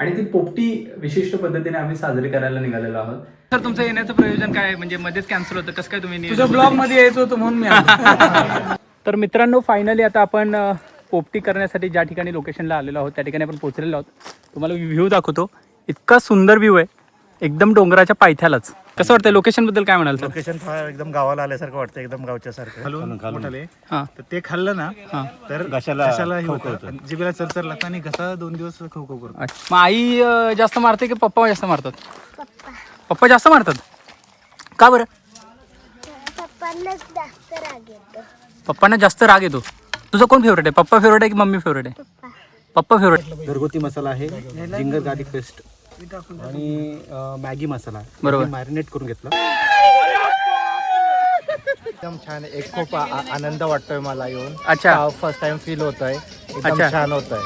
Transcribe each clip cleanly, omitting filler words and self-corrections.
आणि ती पोपटी विशिष्ट पद्धतीने आम्ही साजरी करायला निघालेलो आहोत. सर तुमचं येण्याचं प्रयोजन काय आहे? म्हणजे मध्येच कॅन्सल होतं, कसं काय तुम्ही तुझ्या ब्लॉग मध्ये यायचं होतं म्हणून मी आलो. तर मित्रांनो, फायनली आता आपण पोपटी करण्यासाठी ज्या ठिकाणी लोकेशनला आलेलो आहोत त्या ठिकाणी आपण पोहोचलेलो आहोत. तुम्हाला व्ह्यू दाखवतो. इतका सुंदर व्ह्यू आहे, एकदम डोंगराच्या पायथ्यालाच. कसं वाटतंय लोकेशन बद्दल काय म्हणाल सर? लोकेशन फार एकदम गावाला आल्यासारखं वाटतं, एकदम गावच्या सारखं. मोठाले हां तर ते खाल्लं ना हां. तर घशाला हे होतं, जिभेला चरचर लागतं आणि घसा 2 दिवस खवखव करतो. अच्छा. मग आई जास्त मारते की पप्पा जास्त मारतात? पप्पा जास्त मारतात. का बरं? पप्पांना जास्त राग येतो. तुझं कोण फेवरेट आहे? पप्पा फेवरेट आहे की मम्मी फेवरेट आहे? पप्पा फेवरेट. घरगुती मसाला आहे, जिंगर गार्लिक पेस्ट आणि मॅगी मसाला बरोबर. मॅरिनेट करून घेतला. एकदम छान, एक खूप आनंद वाटतोय मला येऊन. अच्छा. फर्स्ट टाइम फील होतोय, एकदम अच्छा. छान होतंय.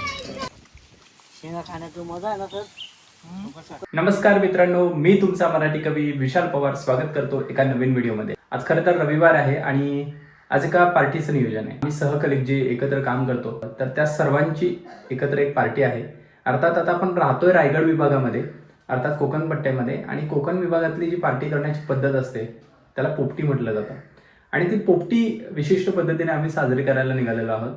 नमस्कार मित्रांनो, मी तुमचा मराठी कवी विशाल पवार स्वागत करतो एका नवीन व्हिडिओमध्ये. आज खरं तर रविवार आहे आणि आज एका पार्टीचं नियोजन आहे. आम्ही सहकलिक जे एकत्र काम करतो तर त्या सर्वांची एकत्र एक पार्टी आहे. अर्थात आता आपण राहतोय रायगड विभागामध्ये, अर्थात कोकण पट्ट्यामध्ये, आणि कोकण विभागातली जी पार्टी करण्याची पद्धत असते त्याला पोपटी म्हटलं जातं. आणि ती पोपटी विशिष्ट पद्धतीने आम्ही साजरी करायला निघालेलो आहोत.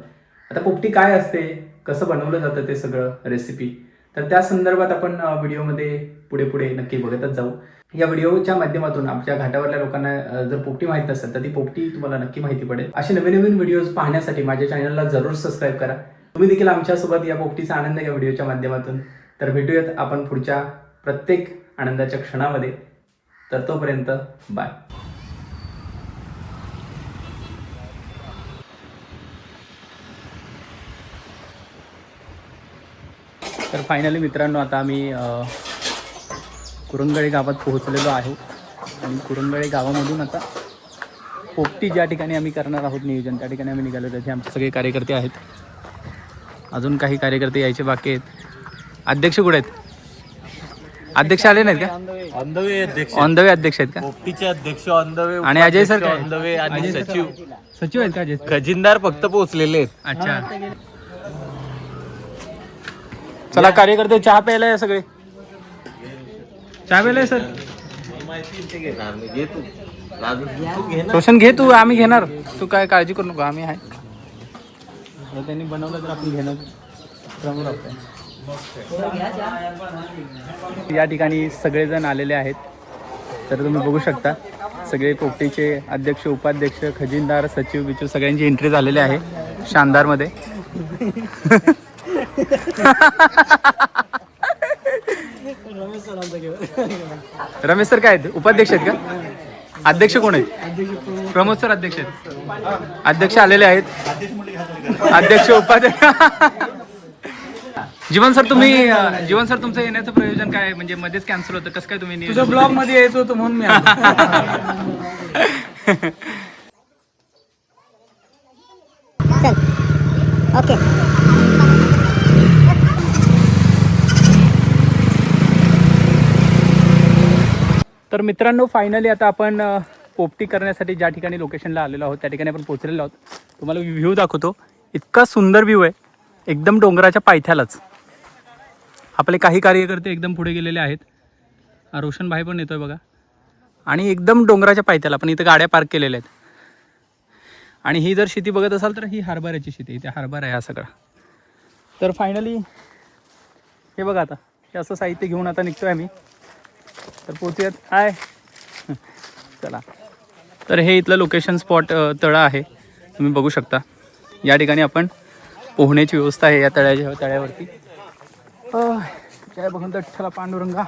आता पोपटी काय असते, कसं बनवलं जातं ते सगळं रेसिपी, तर त्या संदर्भात आपण व्हिडिओमध्ये पुढे पुढे नक्की बघतच जाऊ. या व्हिडिओच्या माध्यमातून आमच्या घाटावरल्या लोकांना जर पोपटी माहीत नसेल तर ती पोपटी तुम्हाला नक्की माहिती पडेल. असे नवीन नवीन व्हिडिओज पाहण्यासाठी माझ्या चॅनलला जरूर सबस्क्राईब करा. तुम्ही देखील आमच्यासोबत या पोपटीचा आनंद घ्या व्हिडिओच्या माध्यमातून. तर भेटूयात आपण पुढच्या प्रत्येक आनंदाच्या क्षणामध्ये. तर तोपर्यंत बाय. तर फायनली मित्रांनो, आता आम्ही कुरंगळे गावात पोहोचलेलो आहे आणि कुरंगळे गावामधून आता पोपटी ज्या ठिकाणी आम्ही करणार आहोत नियोजन, त्या ठिकाणी आम्ही निघालो. त्याचे आमचे सगळे कार्यकर्ते आहेत. अजून काही कार्यकर्ते यायचे बाकी आहेत. अध्यक्ष कुठे आहेत? अध्यक्ष आले नाहीत का? ऑन द वे अध्यक्ष, ऑन द वे अध्यक्ष आहेत का? पोपटीचे अध्यक्ष ऑन द वे, आणि अजय सर काय? ऑन द वे, आणि अजय सर सचिव सचिव आहेत का अजय? खजिनदार फक्त पोहोचलेले आहेत. अच्छा. चला कार्यकर्ते, चहा प्यायला या सगळे. चहा प्यायला सर. रोशन घे तू, आम्ही घेणार. तू काय काळजी करू नको, आम्ही आहे. त्यांनी बनवलं तर आपण घेणार. या ठिकाणी सगळेजण आलेले आहेत. तर तुम्ही बघू शकता सगळे पोपटीचे अध्यक्ष, उपाध्यक्ष, खजिनदार, सचिव बिचू सगळ्यांची एंट्री झालेली आहे शानदारमध्ये. रमेश सर काय आहेत? उपाध्यक्ष आहेत का? अध्यक्ष कोण आहेत? प्रमोद सर अध्यक्ष आहेत. अध्यक्ष आलेले आहेत. अध्यक्ष, उपाध्यक्ष. जीवन सर तुमचं येण्याचं प्रयोजन काय आहे? म्हणजे मध्येच कॅन्सल होतं, कसं काय तुम्ही? तुझ्या ब्लॉग मध्ये यायचं होतं म्हणून मी आलो. ओके. तर मित्रांनो, फायनली आता आपण पोपटी करण्यासाठी ज्या ठिकाणी लोकेशनला आलेलो आहोत त्या ठिकाणी आपण पोहोचलेलो आहोत. तुम्हाला व्ह्यू दाखवतो. इतका सुंदर व्ह्यू आहे, एकदम डोंगराच्या पायथ्यालाच. आपले काही कार्यकर्ते एकदम पुढे गेलेले आहेत. रोशन भाई पण येतोय बघा. आणि एकदम डोंगराच्या पायथ्याला पण इथं गाड्या पार्क केलेल्या आहेत. आणि ही जर शेती बघत असाल तर ही हरभऱ्याची शेती, इथे हरभरा आहे हा सगळा. तर फायनली हे बघा, आता हे असं साहित्य घेऊन आता निघतोय आम्ही. तर पोहोचूयात. हाय, चला. तर हे इथलं लोकेशन स्पॉट तळं आहे, तुम्ही बघू शकता. या ठिकाणी आपण पोहण्याची व्यवस्था आहे या तळ्यावरती. जय भगवंत विठ्ठला पांडुरंगा.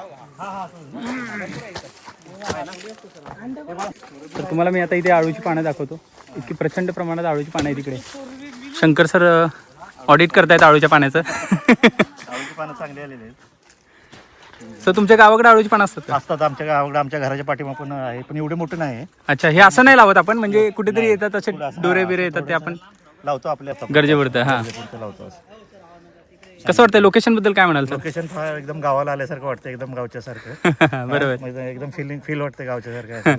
तर तुम्हाला मी आता इथे आळूची पानं दाखवतो. इतकी प्रचंड प्रमाणात आळूची पानं आहे तिकडे. शंकर सर ऑडिट करतायत आळूच्या पाण्याचं. आळूची पानं चांगली आलेली आहेत. सर तुमच्या गावाकडे आळूची पानं असतात का? असतात आमच्या गावाकडे, आमच्या घराच्या पाठीमागे पण आहे, पण एवढे मोठे नाही. अच्छा, हे असं नाही लावत आपण, म्हणजे कुठेतरी येतात असे डोरे बिरे येतात ते आपण लावतो आपल्या गरजेपुरतं. हां, लावतो. कसं वाटतंय लोकेशन बद्दल काय म्हणाल सर? लोकेशन फार एकदम गावाला आल्यासारखं वाटतं, एकदम गावच्या सारखं. बरोबर. एकदम फील वाटतं गावच्या सारखं.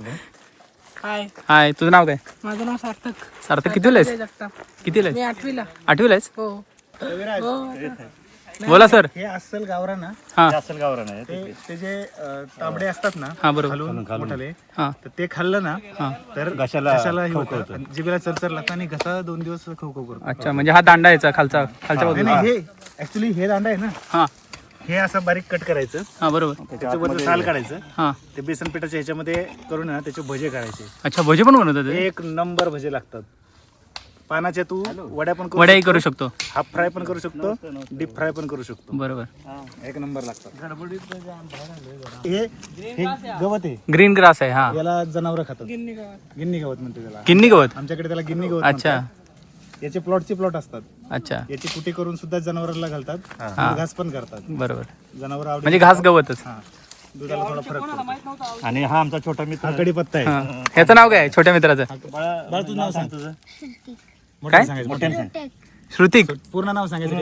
हाय, तुझं नाव काय? माझं नाव सार्थक. सार्थक कितीला आहेस? जगताप. कितीला मी आहेस? 8वीला. 8वीला आहेस? हो. बोला सर. हे अस्सल गावरान ना, हा असेल गावरान आहे ते जे तांबडे असतात ना हा बरोबर. खालून मोठाले, हा तर ते खाल्लं ना हा. तर घशाला हे होतं आणि जिभेला चरचर लागतं आणि घसा 2 दिवस खवखव करतो. अच्छा, म्हणजे हा दांडा याचा खालच्या नाही बाजूला. नाही, हे ऍक्च्युली हे दांडा आहे ना, हा हे असं बारीक कट करायचं, हा बरोबर. त्याचं वरचं साल काढायचं, हा ते बेसन पिठाच्या ह्याच्यामध्ये करून ना त्याचे भजे काढायचे. अच्छा, भजी पण बनवतात ते? एक नंबर भजे लागतात. पानाच्या तू वड्या पण वड्याही करू शकतो. हाफ फ्राय पण करू शकतो, डीप फ्राय पण करू शकतो. बरोबर. एक नंबर लागतात. हे गवत आहे, ग्रीन ग्रास आहे. हा याला जनावर खातात. गिन्नी गवत म्हणते त्याला, किन्नी गवत. आमच्याकडे त्याला गिन्नी गवत अच्छा म्हणतात. याचे प्लॉटचे प्लॉट असतात. अच्छा याची कुटी करून सुद्धा जनावरांना घालतात, घास पण करतात. बरोबर. जनावर आवडीने म्हणजे घास गवतच. हा, दुधाला थोडा फरक पडतो. आणि हा आमचा छोटा मित्र हा कडीपत्ता आहे. हा. ह्याचं नाव काय आहे छोट्या मित्राचं? बाळा तुझं नाव सांग तुझं. काय? सांगायचं श्रुतिक. पूर्ण नाव सांगायचं.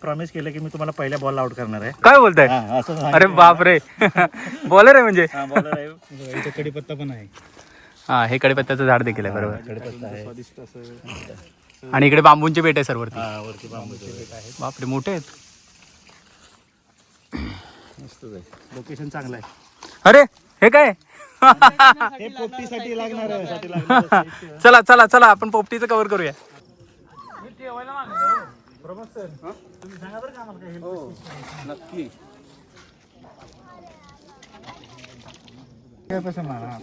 प्रॉमिस केलं की मी तुम्हाला पहिल्या बॉल आउट करणार आहे. काय बोलताय? असं अरे बाप रे. बॉलर आहे म्हणजे. इथे कडीपत्ता पण आहे. हा, हे कडीपत्त्याचं झाड देखील आहे. बरोबर. कडीपत्ता आहे. स्वादिष्ट असं. आणि इकडे बांबूंचे पेट आहे सर वरती. हा, वरती बांबूचे आहे. बापरे, मोठे आहेत. लोकेशन चांगलं आहे. अरे हे काय? हे पोपटीसाठी लागणार आहे. चला चला चला, आपण पोपटीचं कव्हर करूया.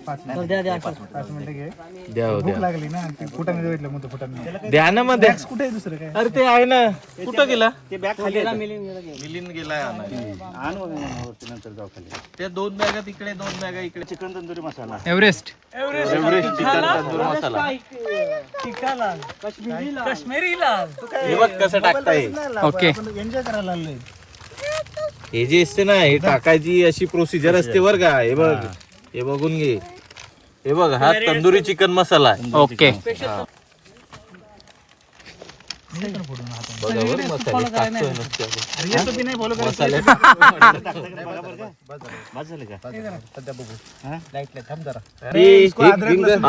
पाच मिनिटं घे. भूक लागली ना, ती फुटाने भेटलं मोठं फुटाने. द्या ना मध्ये. बॅग्स कुठे आहे दुसरं काय? अरे ते आहे ना, कुठं गेला? ते बॅग खाली आहे. मिलिंद गेलाय आणायला. आण वरती नंतर जाऊ खाली. त्या 2 बॅगा तिकडे, 2 बॅगा इकडे. चिकन तंदुरी मसाला. एव्हरेस्ट. एव्हरेस्ट चिकन तंदूर मसाला. हे बघ कसं टाकताय. ओके. एन्जॉय करायला लागलोय. हे जे असते ना, हे टाकायची अशी प्रोसिजर असते बर का. हे बघ, हे बघून घे. हे बघ, हा तंदुरी चिकन मसाला आहे. ओके. बघा बरं, मसाले टाकतोय नुसते आपण. अरे येतो की नाही बोलू का? मसाले बस झालं का? सध्या बघू. लाईट थांब जरा. हे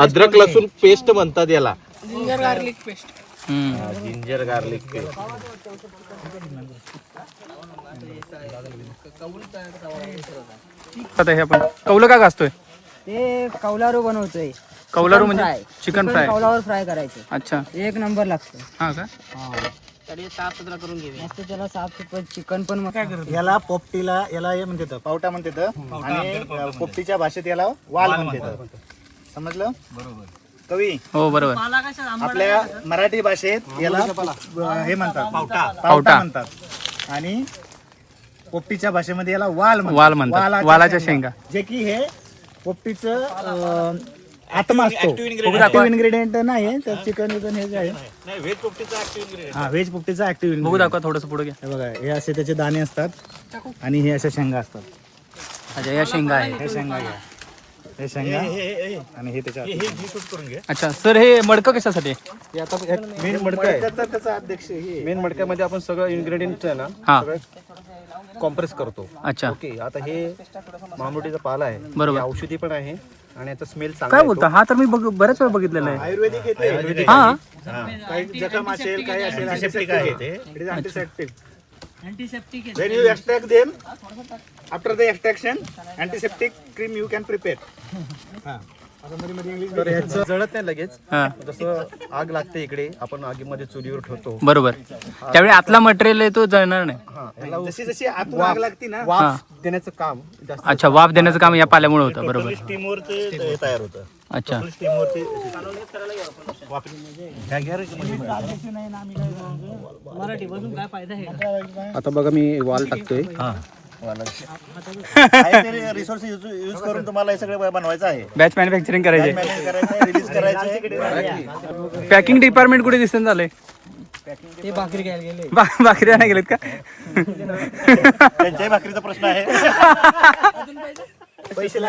अद्रक लसूण पेस्ट म्हणतात याला. Ginger garlic paste. Ginger garlic paste. आता हे आपण कौलं का घासतोय? ते कौलारू बनवतोय. कौलारू Chicken म्हणजे fry. Chicken Chicken fry. कौलावर फ्राय करायचं. अच्छा, एक नंबर लागतं. हा का? मस्त त्याला साफ चिकन पण मस्त. याला पोपटीला, याला हे म्हणते पावटा म्हणते आणि पोपटीच्या भाषेत याला वाल म्हणते. समजलं? बरोबर. कवी, हो बरोबर. आपल्या मराठी भाषेत याला हे म्हणतात, पावटा म्हणतात. आणि पोपटीच्या भाषेमध्ये याला वाल म्हणतात. वालाच्या शेंगा. जे की हे पोपटीचं आत्मा असतो. ऍक्टिव्ह इन्ग्रेडियंट नाही तर चिकन विकन हे जे आहे. व्हेज पोपटीचा ऍक्टिव्ह इन्ग्रेडियंट. हा, व्हेज पोपटीचा ऍक्टिव्ह बघू दाखवा थोडस पुढे घ्या. हे बघा, हे असे त्याचे दाणे असतात आणि हे अशा शेंगा असतात. अच्छा, या शेंगा आहे. हे शेंगा घ्या, हे शेंगा आणि हे त्याच्या शूट करून घे. अच्छा सर, हे मडकं कशासाठी आहे? हे आता मेन मडका आहे. त्याचा अध्यक्ष हे मेन मडक्यामध्ये आपण सगळं इन्ग्रेडियंट आहे ना, हा. कॉम्प्रेस करतो. अच्छा, ओके, आता हे मामलोटीचा पाला आहे. बरोबर. हे औषधी पण आहे आणि याचा स्मेल चांगला काय येतो. बोलता? हा तर मी बऱ्याच वेळा बघितलेला आहे. आयुर्वेदिक येते. हा, काही जखम असेल, काही असेल, Antiseptic आहे ते. It is antiseptic. When you extract them, after the extraction, antiseptic cream you can prepare. तर ह्याचं जळत नाही लगेच. हा, जसं आग लागते इकडे, आपण आगीमध्ये चुलीवर ठेवतो. बरोबर. त्यावेळी आतला मटेरियल आहे तो जळणार नाही. हा, याला जशी जशी आतून आग लागती ना, वाफ देण्याचं काम जास्त. अच्छा, वाफ देण्याचं काम या पाल्यामुळे होतं. बरोबर. स्टीमवरती ते तयार होतं. अच्छा, स्टीमवरती आता बघा मी वाल टाकतोय. रिसोर्स यूज करून तुम्हाला हे सगळं बनवायचं आहे. बॅच मॅन्युफॅक्चरिंग करायचे. मॅनेज करायचं, रिलीज करायचं. पॅकिंग डिपार्टमेंट कुठे दिसून झालंय? ते भाकरी घ्यायला गेले. भाकरी नाही गेलेत का? त्यांच्याही भाकरीचा प्रश्न आहे. पैसे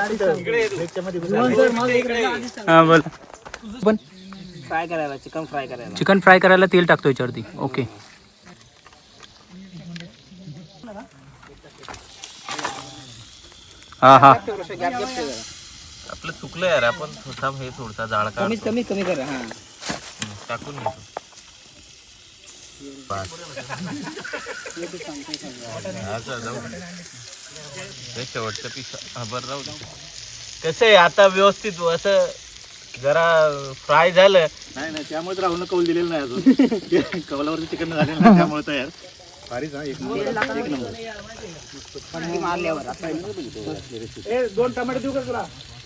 हा, बोल. पण फ्राय करायला, चिकन फ्राय करायला. चिकन फ्राय करायला तेल टाकतो याच्यावरती. ओके. हा हा, आपलं चुकलं यार, आपण थांब, हे थोडसा जाळ कमी काढतो. कमी कमी करा. हा, टाकून घेतो. शेवटचं पीस बरं राहू दे. कसं आहे आता व्यवस्थित असं जरा फ्राय झालं. नाही त्यामुळे राहुल कौल दिलेलं नाही अजून कौलावरचं चिकन झालेलं नाही त्यामुळे तयार भारीच हा एक नंबर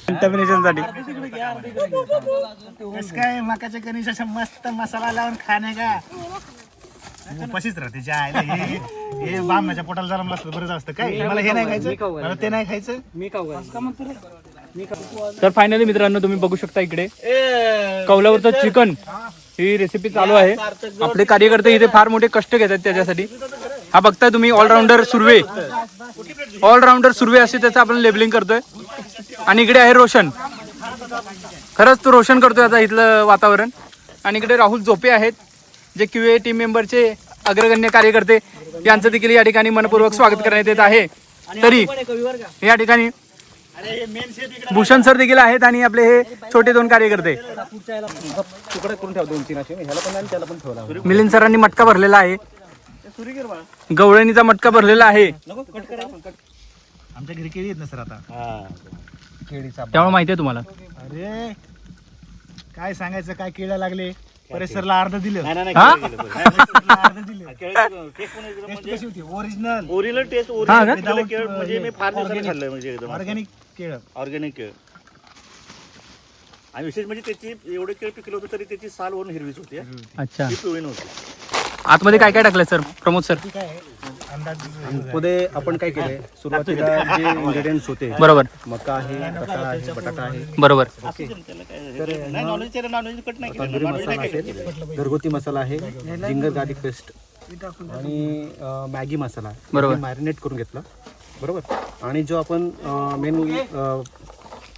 कंटामिनेशनसाठी कसं काय मकाच्या कणीचा मस्त मसाला लावून खाणे का उपाशीच राहते ज्या आयला हे बामणाच्या पोटाला जरा असतं बरंच असतं काय मला हे नाही खायचं मला ते नाही खायचं मी खाऊ तर फायनली मित्रांनो तुम्ही बघू शकता इकडे कौलावरचं चिकन ही रेसिपी चालू आहे. आपले कार्यकर्ते इथे फार मोठे कष्ट घेतात त्याच्यासाठी. हा बघताय तुम्ही ऑलराऊंडर सुर्वे असे त्याचं आपण लेबलिंग करतोय. आणि इकडे आहे रोशन. खरंच तो रोशन करतोय आता इथलं वातावरण. आणि इकडे राहुल झोपे आहेत जे QA टीम मेंबरचे अग्रगण्य कार्यकर्ते. यांचं देखील या ठिकाणी मनपूर्वक स्वागत करण्यात येत आहे. तरी या ठिकाणी भूषण सर देखील आहेत आणि आपले हे छोटे 2 कार्यकर्ते. तुकडे करून ठेव 2-3 असे ह्याला पण आणि त्याला पण ठेवला. मिलिंद सरांनी मटका भरलेला आहे. गवळणीचा मटका भरलेला आहे. आमच्या घरी केळी येत ना सर आता केळीचा त्यामुळे माहिती आहे तुम्हाला. अरे काय सांगायचं काय केळ्या लागले परेशरला अर्ध दिलं हा? अर्ध दिलं टेस्ट कशी होती ओरिजिनल ओरिजिनल टेस्ट हा का? केळ म्हणजे मी फार दिवसांनी खाल्लंय म्हणजे एकदम ऑर्गॅनिक केळ ऑर्गॅनिक केळ. आणि विशेष म्हणजे त्याची एवढे केळ पिकलं होतं तरी त्याची साल वरून हिरवीच होती हा. अच्छा. ती पिवळी नव्हती. आतमध्ये काय काय टाकलंय सर प्रमोद सर? मध्ये आपण काय केलंय सुरुवातीला जे इन्ग्रेडियंट्स होते बरोबर मका आहे रताळा आहे बटाटा आहे बरोबर. नाही नॉनव्हेज कट नाही केलं. तंदुरी मसाला असेल घरगुती मसाला आहे जिंगर गार्लिक पेस्ट आणि मॅगी मसाला बरोबर. मॅरिनेट करून घेतला बरोबर. आणि जो आपण मेन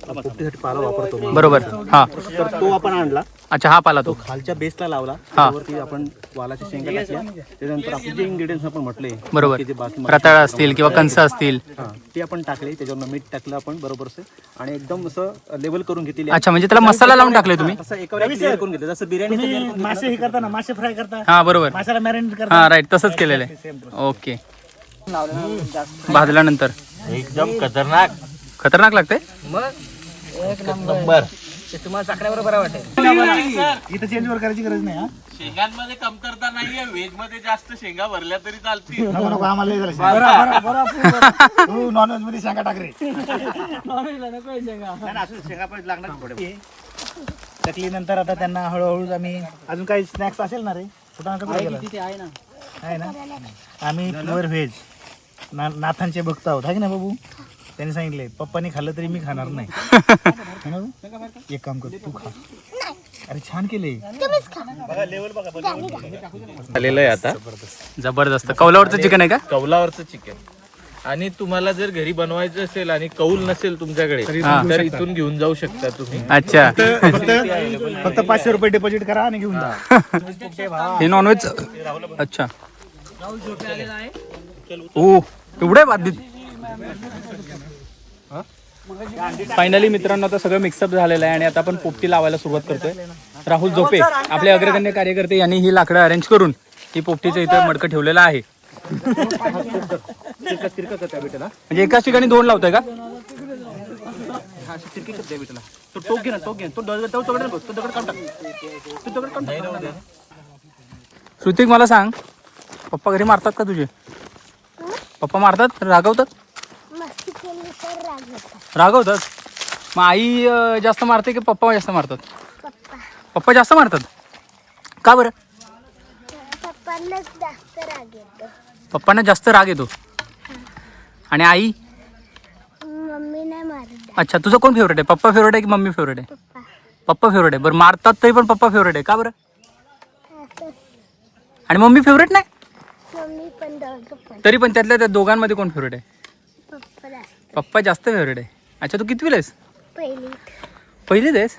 पोपटीसाठी पाला वापरतो बरोबर. हा तर तो आपण आणला. अच्छा हा पाला तो. खालच्या बेसला लावला हा. त्यावरती आपण वालाच्या शेंगा टाकल्या. त्याच्यानंतर आपले जे इन्ग्रेडियंट्स आपण म्हटले बरोबर. की जे बासमती रताळा असतील किंवा कणसं असतील. हा ते आपण टाकले. त्याच्यावर मीठ टाकलं आपण बरोबर आणि एकदम असं लेवल करून घेतली. अच्छा म्हणजे त्याला मसाला लावून टाकले तुम्ही. असं एकावर एक layer करून घेतलं जसं बिर्याणी तुम्ही मासे हे करता ना मासे फ्राय करता हा बरोबर. माशाला मॅरिनेट करता हा राईट तसंच केलेलं आहे. ओके. भाजल्यानंतर एकदम खतरनाक लागते. एक नंबर. ते तुम्हाला चाकऱ्यावर बरं वाटेल. इथं चेंज वर करायची गरज नाही हा शेंगांमध्ये कमतरता नाहीये. व्हेज मध्ये जास्त शेंगा भरल्या तरी चालतील. नको नको आम्हाला लय झालं. तू नॉनव्हेज मध्ये शेंगा टाक रे. नाही, असं शेंगा पण लागणार थोडे. टकली नंतर आता त्यांना हळूहळू आम्ही अजून काही स्नॅक्स असेल ना रे तिथे आहे ना. आहे ना. आम्ही प्युअर व्हेज नाथांचे भक्त आहोत आहे ना बाबू. त्यांनी सांगितले पप्पानी खाल्लं तरी मी खाणार नाही. है ना बाबू? एक काम कर तू खा. अरे छान केले. झालेलं आहे आता जबरदस्त. कौलावरचं चिकन आहे का? कौलावरचं चिकन. आणि तुम्हाला जर घरी बनवायचं असेल आणि कौल नसेल तुमच्याकडे तर इथून घेऊन जाऊ शकता तुम्ही. अच्छा. फक्त 500 रुपये डिपॉझिट करा आणि घेऊन जा. हे नॉनव्हेज. अच्छा. ओ एवढे बाधित. फायनली मित्रांनो आता सगळं मिक्सअप झालेलं आहे आणि आता आपण पोपटी लावायला सुरुवात करतोय. राहुल झोपे आपले अग्रगण्य कार्यकर्ते यांनी ही लाकडं अरेंज करून ही पोपटीचं इथं मडकं ठेवलेलं आहे. म्हणजे एकाच ठिकाणी 2 लावताय का? तो टोक घे ना टोक घे. तो दगड काढून टाक. श्रुतिक मला सांग पप्पा घरी मारतात का तुझे? पप्पा मारतात रागवतात? रागवतात. मग आई जास्त मारते की पप्पा जास्त मारतात? पप्पा जास्त मारतात का बरं? पप्पांना जास्त राग येतो. आणि आई? मम्मी नाही मारत. अच्छा तुझं कोण फेवरेट आहे? पप्पा फेवरेट आहे की मम्मी फेवरेट आहे? पप्पा फेवरेट आहे. बरं मारतात तरी पण पप्पा फेवरेट आहे का बरं? आणि मम्मी फेवरेट नाही? मम्मी पण दोघं पण. तरी पण त्यातल्या त्या दोघांमध्ये कोण फेवरेट आहे? पप्पा जास्त. पप्पा जास्त फेवरेट आहे. अच्छा तू कितवीला आहेस? पहिलीच आहेस?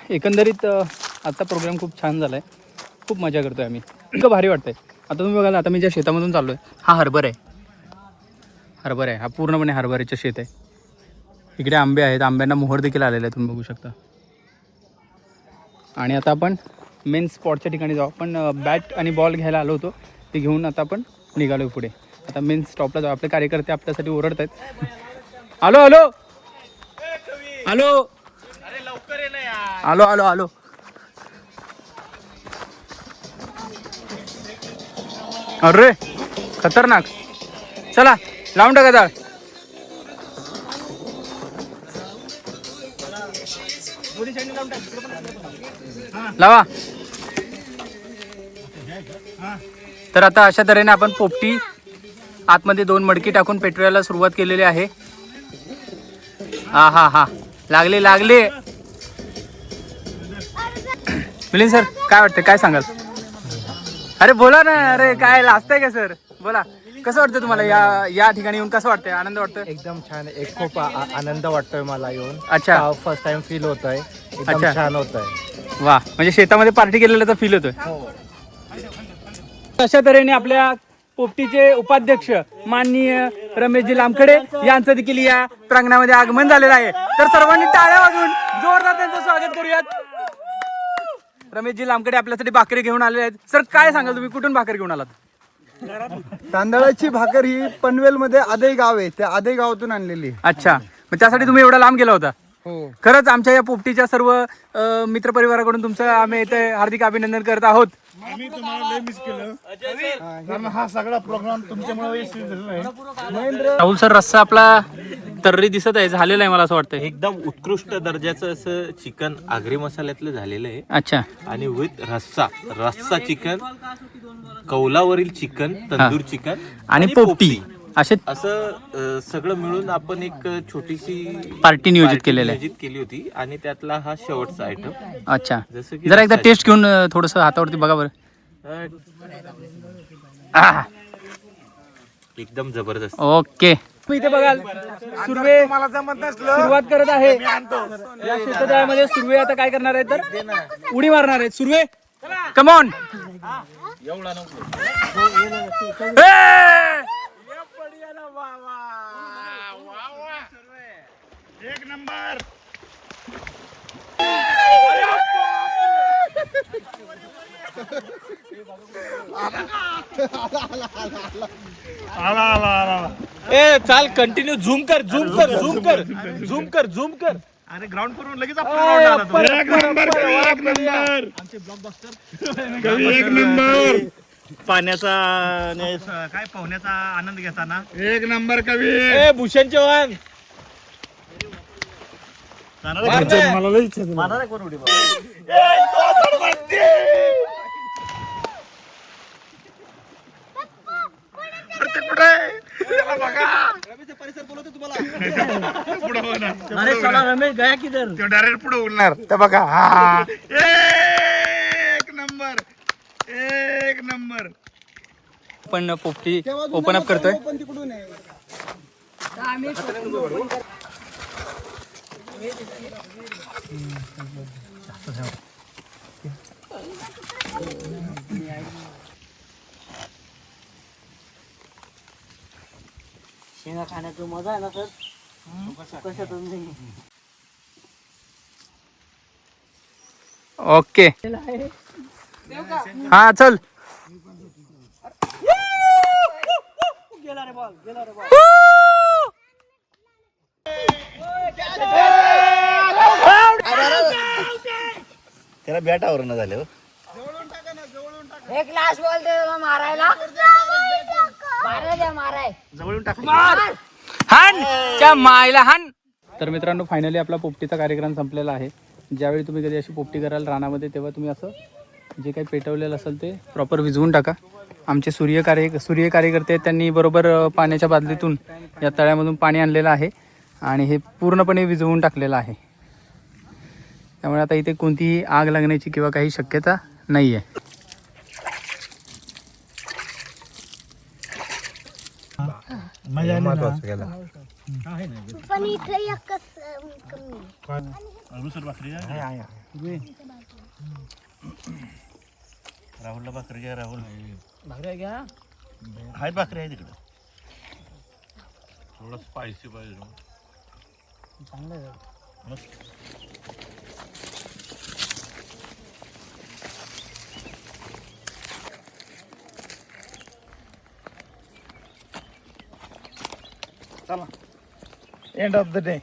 एकंदरीत आजचा प्रोग्राम खूप छान झाला आहे. खूप मजा करतोय आम्ही. इतकं भारी वाटतंय. आता तुम्ही बघाल आता मी ज्या शेतामधून चाललो आहे हा हरभर आहे. हरभर आहे हा पूर्णपणे हरभऱ्याचं शेत आहे. इकडे आंबे आहेत. आंब्यांना मोहर देखील आलेला आहे तुम्ही बघू शकता. आणि आता आपण मेन स्पॉटच्या ठिकाणी जाऊ. आपण बॅट आणि बॉल घ्यायला आलो होतो ते घेऊन आता आपण निघालो पुढे. आता मेन स्टॉपला जाऊ. आपले कार्यकर्ते आपल्यासाठी ओरडत आहेत. आलो आलो आलो आलो आलो आलो. अरे खतरनाक. चला लावून टाका जाळ. लावा. तर आता अशा तऱ्हेने आपण पोपटी आतमध्ये 2 मडकी टाकून पेटवायला सुरुवात केलेली आहे. हा हा हा लागले लागले. मिलिंद सर काय वाटतं, काय सांगाल? अरे बोला ना. अरे काय लाजताय का सर? बोला. कसं वाटतं तुम्हाला या ठिकाणी येऊन? कसं वाटतंय? आनंद वाटतोय? एकदम छान. खूप आनंद वाटतोय मला येऊन. अच्छा. फर्स्ट टाइम फील होतोय. एकदम अच्छा. छान होतंय. वा, म्हणजे शेतामध्ये पार्टी केलेल्याचा फील होतोय. अशा तऱ्हेने आपल्या पोपटीचे उपाध्यक्ष माननीय रमेशजी लामखडे यांचं देखील या प्रांगणामध्ये आगमन झालेलं आहे. तर सर्वांनी टाळ्या वाजवून जोरदार त्यांचं स्वागत करूयात. रमेशजी लामखडे आपल्यासाठी भाकरी घेऊन आलेले आहेत. सर काय सांगाल तुम्ही, कुठून भाकरी घेऊन आलात? तांदळाची भाकर ही पनवेलमध्ये आदई गाव आहे, त्या आदई गावातून आणलेली. अच्छा, मग त्यासाठी तुम्ही एवढा लांब गेला होता? हो. खरंच आमच्या या पोपटीच्या सर्व मित्रपरिवाराकडून तुमचं आम्ही इथे हार्दिक अभिनंदन करत आहोत. आम्ही तुम्हाला लय मिस केलं, कारण हा सगळा प्रोग्राम तुमच्यामुळे यशस्वी झालेला आहे. राहुल सर, रस्सा आपला तर्री दिसत आहे, झालेला आहे मला असं वाटतं. एकदम उत्कृष्ट दर्जाचं असं चिकन आगरी मसाल्यातलं झालेलं आहे. अच्छा. आणि विथ रस्सा चिकन, कौलावरील चिकन, तंदूर चिकन आणि पोपटी असे असं सगळं मिळून आपण एक छोटीशी पार्टी नियोजित केलेली आहे. केली होती आणि त्यातला हा शेवटचा आयटम. अच्छा, जसं की जरा एकदा टेस्ट घेऊन थोडंसं हातावरती बघा बरं. एकदम जबरदस्त. ओके. इथे बघाल सुर्वे सुरुवात करत आहे. या शेततळ्यामध्ये सुर्वे आता काय करणार आहेत, तर उडी मारणार आहेत. Surve come on. एक नंबर. आला आला आला. ए चाल, कंटिन्यू झूम कर झूम कर झूम कर झूम कर झूम कर. अरे ग्राउंड करून लगेच आपण ground आला तो. एक नंबर कवी, एक नंबर कवी, एक नंबर. पाण्याचा आणि काय पोहण्याचा आनंद घेताना एक नंबर कवी. ए भूषण चव्हाण, मला लई इच्छा अरे चला रमेश गया किधर? डायरेक्ट पुढे उडणार. तर बघा, हा एक नंबर, एक नंबर. आपण पोपटी ओपन अप करतोय. पण तिकडून आहे. शेंगा खाण्याचा मजा आहे ना सर, कशातून नाही. ओके. हा चल. गेला रे बॉल, गेला रे बॉल. त्याला बॅटावर न झाले. एक लास्ट बॉल दे मारायला. माराय जवळून टाक. हान च्या मायला हान. तर मित्रांनो, फायनली आपला पोपटीचा कार्यक्रम संपलेला आहे. ज्यावेळी तुम्ही कधी अशी पोपटी कराल रानामध्ये, तेव्हा तुम्ही असं जे काही पेटवलेलं असेल ते प्रॉपर विझवून टाका. आमचे सूर्य कार्यकर्ते आहेत, त्यांनी बरोबर पाण्याच्या बादलीतून या तळ्यामधून पाणी आणलेलं आहे आणि हे पूर्णपणे विझवून टाकलेलं आहे. त्यामुळे आता इथे कोणतीही आग लागण्याची किंवा काही शक्यता नाही आहे. पण इथे एकच कमी. राहुलला भाकरी घ्या. राहुल भाकऱ्या घ्या. आहेत भाकरी आहे तिकडे. थोडं स्पायसी पाहिजे. चांगलं आहे. चला एंड ऑफ द डे